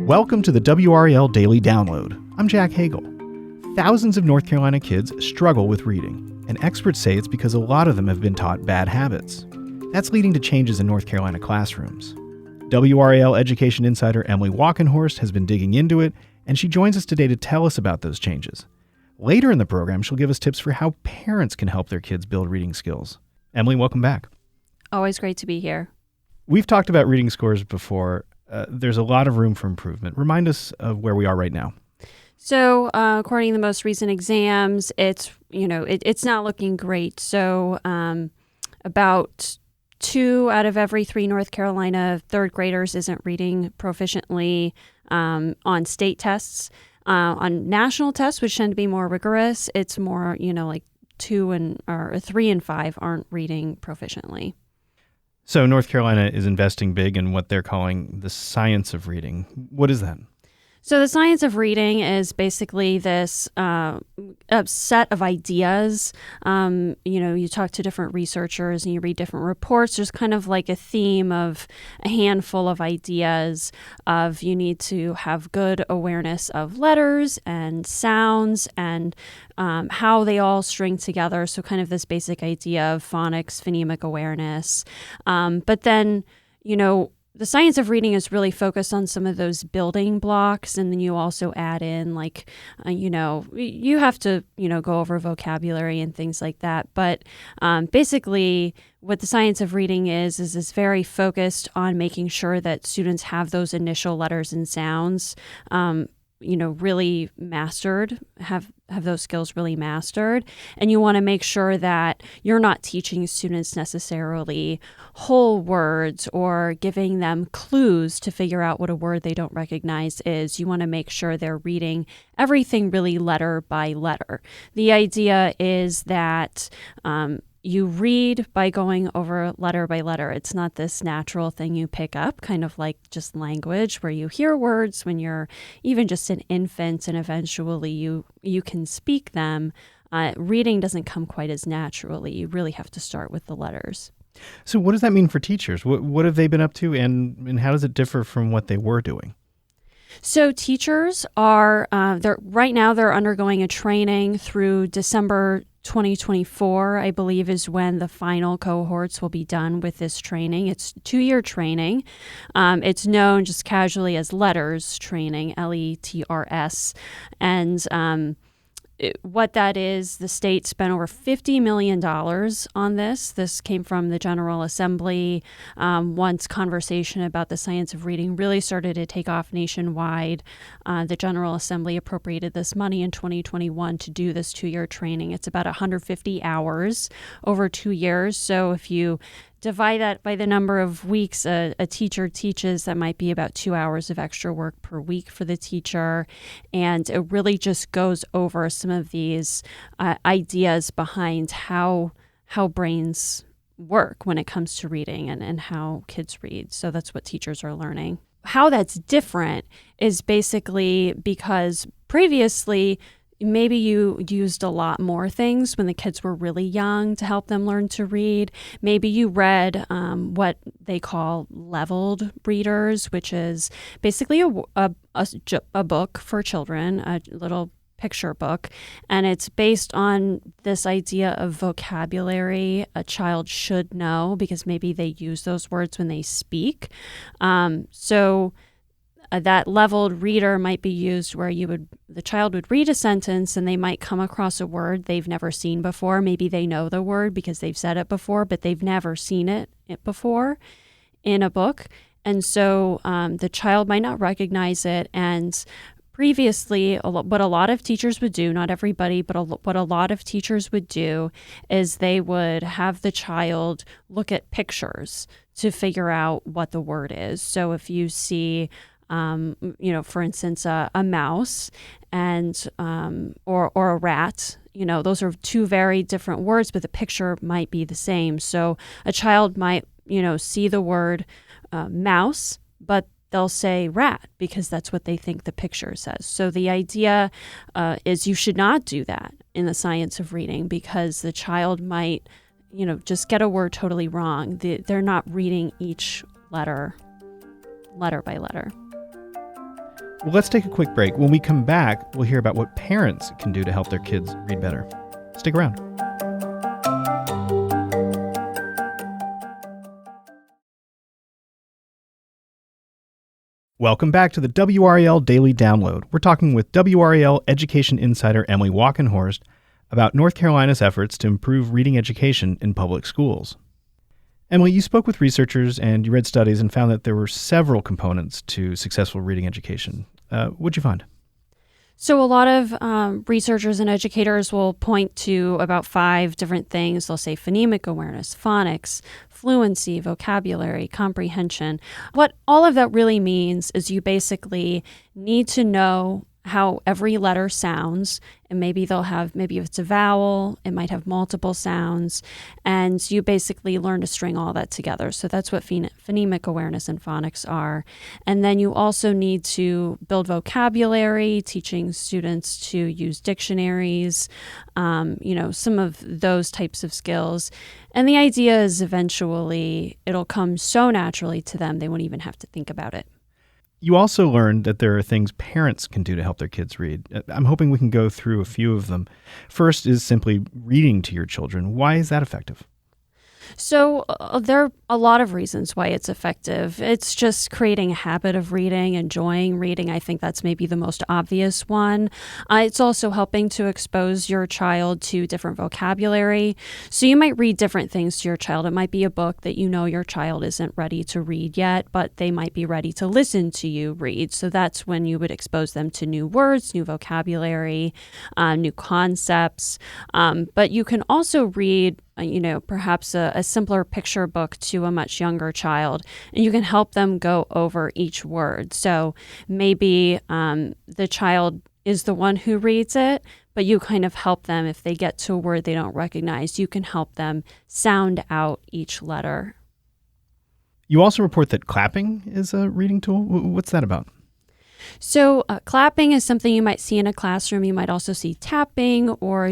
Welcome to the WRAL Daily Download. I'm Jack Hagel. Thousands of North Carolina kids struggle with reading, and experts say it's because a lot of them have been taught bad habits. That's leading to changes in North Carolina classrooms. WRAL Education Insider Emily Walkenhorst has been digging into it, and she joins us today to tell us about those changes. Later in the program, she'll give us tips for how parents can help their kids build reading skills. Emily, welcome back. Always great to be here. We've talked about reading scores before. There's a lot of room for improvement. Remind us of where we are right now. So, according to the most recent exams, it's not looking great. So, about 2 out of every 3 North Carolina third graders isn't reading proficiently on state tests. On national tests, which tend to be more rigorous, it's more, like 3 and 5 aren't reading proficiently. So North Carolina is investing big in what they're calling the science of reading. What is that? So the science of reading is basically this a set of ideas. You talk to different researchers and you read different reports. There's kind of like a theme of a handful of ideas of you need to have good awareness of letters and sounds and how they all string together. So kind of this basic idea of phonics, phonemic awareness. But then, the science of reading is really focused on some of those building blocks. And then you also add in you have to, go over vocabulary and things like that. But basically what the science of reading is very focused on making sure that students have those initial letters and sounds, really mastered, have those skills really mastered. And you want to make sure that you're not teaching students necessarily whole words or giving them clues to figure out what a word they don't recognize is. You want to make sure they're reading everything really letter by letter. The idea is that you read by going over letter by letter. It's not this natural thing you pick up, kind of like just language, where you hear words when you're even just an infant and eventually you can speak them. Reading doesn't come quite as naturally. You really have to start with the letters. So what does that mean for teachers? What have they been up to, and how does it differ from what they were doing? So teachers are, right now they're undergoing a training through December 2024, I believe, is when the final cohorts will be done with this training. It's 2-year training. It's known just casually as LETRS training, LETRS. And what that is, the state spent over $50 million on this. This came from the General Assembly. Once conversation about the science of reading really started to take off nationwide, the General Assembly appropriated this money in 2021 to do this 2-year training. It's about 150 hours over 2 years. So if you divide that by the number of weeks a teacher teaches, that might be about 2 hours of extra work per week for the teacher. And it really just goes over some of these ideas behind how brains work when it comes to reading and how kids read. So that's what teachers are learning. How that's different is basically because previously, maybe you used a lot more things when the kids were really young to help them learn to read. Maybe you read what they call leveled readers, which is basically a book for children, a little picture book. And it's based on this idea of vocabulary a child should know because maybe they use those words when they speak. That leveled reader might be used where the child would read a sentence and they might come across a word they've never seen before. Maybe they know the word because they've said it before, but they've never seen it before in a book. And so the child might not recognize it. And previously, what a lot of teachers would do, not everybody, but what a lot of teachers would do is they would have the child look at pictures to figure out what the word is. So if you see for instance, a mouse and or a rat, those are 2 very different words, but the picture might be the same. So a child might, see the word mouse, but they'll say rat because that's what they think the picture says. So the idea is you should not do that in the science of reading because the child might, just get a word totally wrong. They're not reading each letter by letter. Well, let's take a quick break. When we come back, we'll hear about what parents can do to help their kids read better. Stick around. Welcome back to the WRAL Daily Download. We're talking with WRAL Education Insider Emily Walkenhorst about North Carolina's efforts to improve reading education in public schools. Emily, you spoke with researchers and you read studies and found that there were several components to successful reading education. What'd you find? So a lot of researchers and educators will point to about 5 different things. They'll say phonemic awareness, phonics, fluency, vocabulary, comprehension. What all of that really means is you basically need to know how every letter sounds, and maybe if it's a vowel, it might have multiple sounds, and you basically learn to string all that together. So that's what phonemic awareness and phonics are. And then you also need to build vocabulary, teaching students to use dictionaries, some of those types of skills. And the idea is eventually it'll come so naturally to them, they won't even have to think about it. You also learned that there are things parents can do to help their kids read. I'm hoping we can go through a few of them. First is simply reading to your children. Why is that effective? So there are a lot of reasons why it's effective. It's just creating a habit of reading, enjoying reading. I think that's maybe the most obvious one. It's also helping to expose your child to different vocabulary. So you might read different things to your child. It might be a book that you know your child isn't ready to read yet, but they might be ready to listen to you read. So that's when you would expose them to new words, new vocabulary, new concepts. But you can also read perhaps a simpler picture book to a much younger child, and you can help them go over each word. So maybe the child is the one who reads it, but you kind of help them if they get to a word they don't recognize. You can help them sound out each letter. You also report that clapping is a reading tool. What's that about? So clapping is something you might see in a classroom. You might also see tapping or,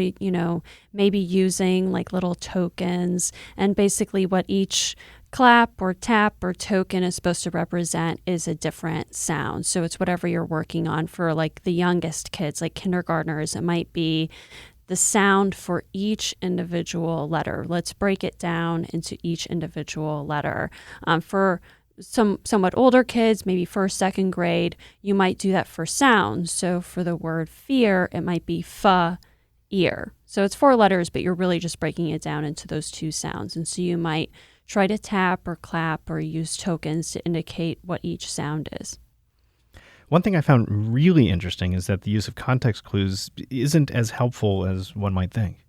maybe using like little tokens. And basically what each clap or tap or token is supposed to represent is a different sound. So it's whatever you're working on for like the youngest kids, like kindergartners. It might be the sound for each individual letter. Let's break it down into each individual letter. For somewhat older kids, maybe first, second grade, you might do that for sounds. So for the word fear, it might be fa, ear. So it's 4 letters, but you're really just breaking it down into those 2 sounds. And so you might try to tap or clap or use tokens to indicate what each sound is. One thing I found really interesting is that the use of context clues isn't as helpful as one might think.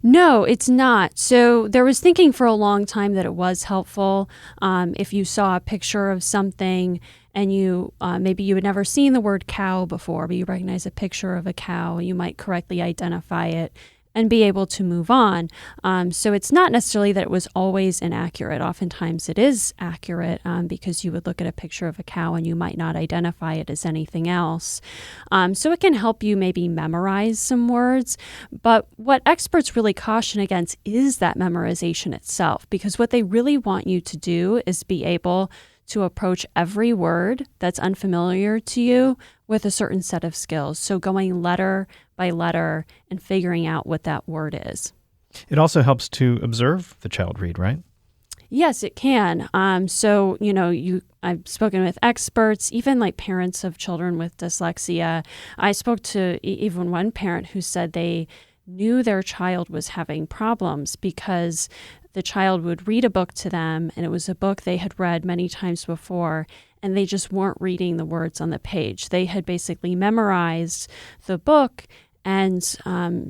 No, it's not. So there was thinking for a long time that it was helpful. If you saw a picture of something and maybe you had never seen the word cow before, but you recognize a picture of a cow, you might correctly identify it and be able to move on. So it's not necessarily that it was always inaccurate. Oftentimes it is accurate because you would look at a picture of a cow and you might not identify it as anything else. So it can help you maybe memorize some words. But what experts really caution against is that memorization itself, because what they really want you to do is be able to approach every word that's unfamiliar to you with a certain set of skills. So going letter by letter and figuring out what that word is. It also helps to observe the child read, right? Yes, it can. I've spoken with experts, even like parents of children with dyslexia. I spoke to even one parent who said they knew their child was having problems because the child would read a book to them, and it was a book they had read many times before, and they just weren't reading the words on the page. They had basically memorized the book, and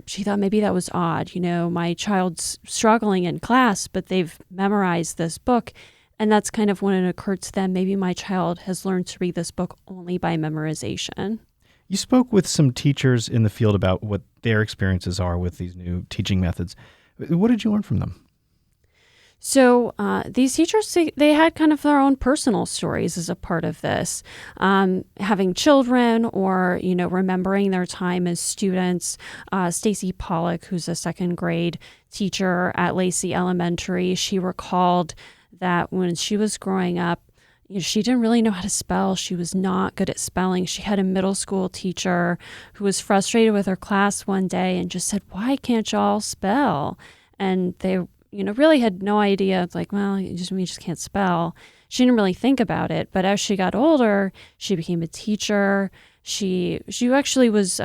she thought maybe that was odd. My child's struggling in class, but they've memorized this book. And that's kind of when it occurred to them, maybe my child has learned to read this book only by memorization. You spoke with some teachers in the field about what their experiences are with these new teaching methods. What did you learn from them? So these teachers, they had kind of their own personal stories as a part of this, having children or, remembering their time as students. Stacy Pollock, who's a second grade teacher at Lacey Elementary, she recalled that when she was growing up, She didn't really know how to spell. She was not good at spelling. She had a middle school teacher who was frustrated with her class one day and just said, "Why can't y'all spell?" And they, really had no idea. It's like, well, we just can't spell. She didn't really think about it. But as she got older, she became a teacher. She actually was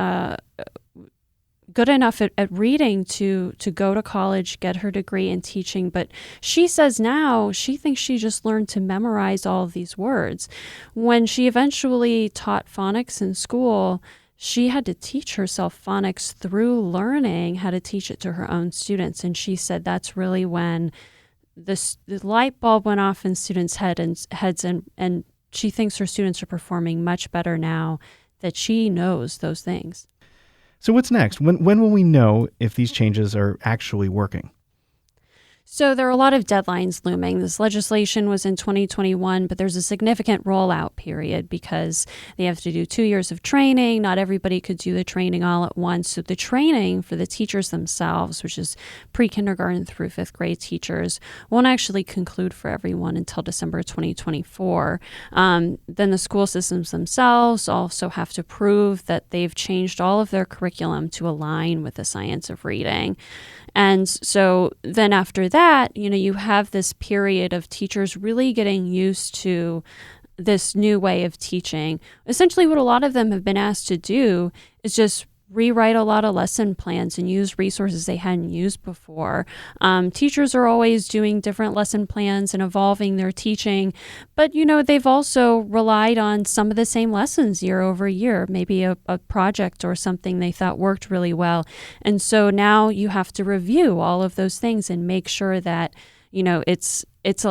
good enough at reading to go to college, get her degree in teaching. But she says now she thinks she just learned to memorize all of these words. When she eventually taught phonics in school, she had to teach herself phonics through learning how to teach it to her own students. And she said that's really when the light bulb went off in students' heads, and she thinks her students are performing much better now that she knows those things. So what's next? When will we know if these changes are actually working? So there are a lot of deadlines looming. This legislation was in 2021, but there's a significant rollout period because they have to do 2 years of training. Not everybody could do the training all at once. So the training for the teachers themselves, which is pre-kindergarten through fifth grade teachers, won't actually conclude for everyone until December 2024. Then the school systems themselves also have to prove that they've changed all of their curriculum to align with the science of reading. And so then after that, you have this period of teachers really getting used to this new way of teaching. Essentially, what a lot of them have been asked to do is just rewrite a lot of lesson plans and use resources they hadn't used before. Teachers are always doing different lesson plans and evolving their teaching, but they've also relied on some of the same lessons year over year, maybe a project or something they thought worked really well. And so now you have to review all of those things and make sure that it's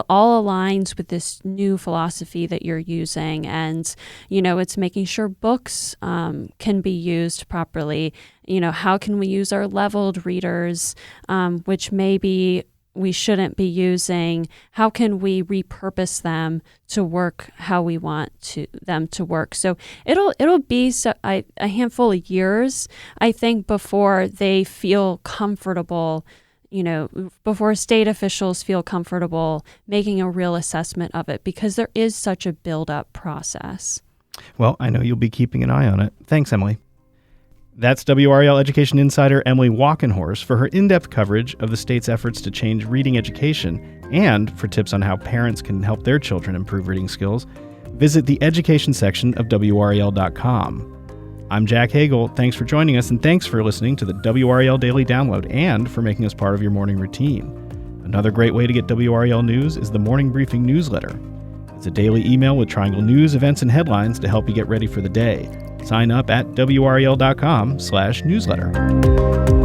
all aligns with this new philosophy that you're using. And, it's making sure books can be used properly. How can we use our leveled readers, which maybe we shouldn't be using? How can we repurpose them to work how we want them to work? So it'll be a handful of years, I think, before they feel comfortable, before state officials feel comfortable making a real assessment of it, because there is such a build-up process. Well, I know you'll be keeping an eye on it. Thanks, Emily. That's WRAL Education Insider Emily Walkenhorst for her in-depth coverage of the state's efforts to change reading education, and for tips on how parents can help their children improve reading skills. Visit the education section of WRAL.com. I'm Jack Hagel. Thanks for joining us, and thanks for listening to the WRAL Daily Download and for making us part of your morning routine. Another great way to get WRAL news is the Morning Briefing newsletter. It's a daily email with Triangle news, events, and headlines to help you get ready for the day. Sign up at WRAL.com/newsletter.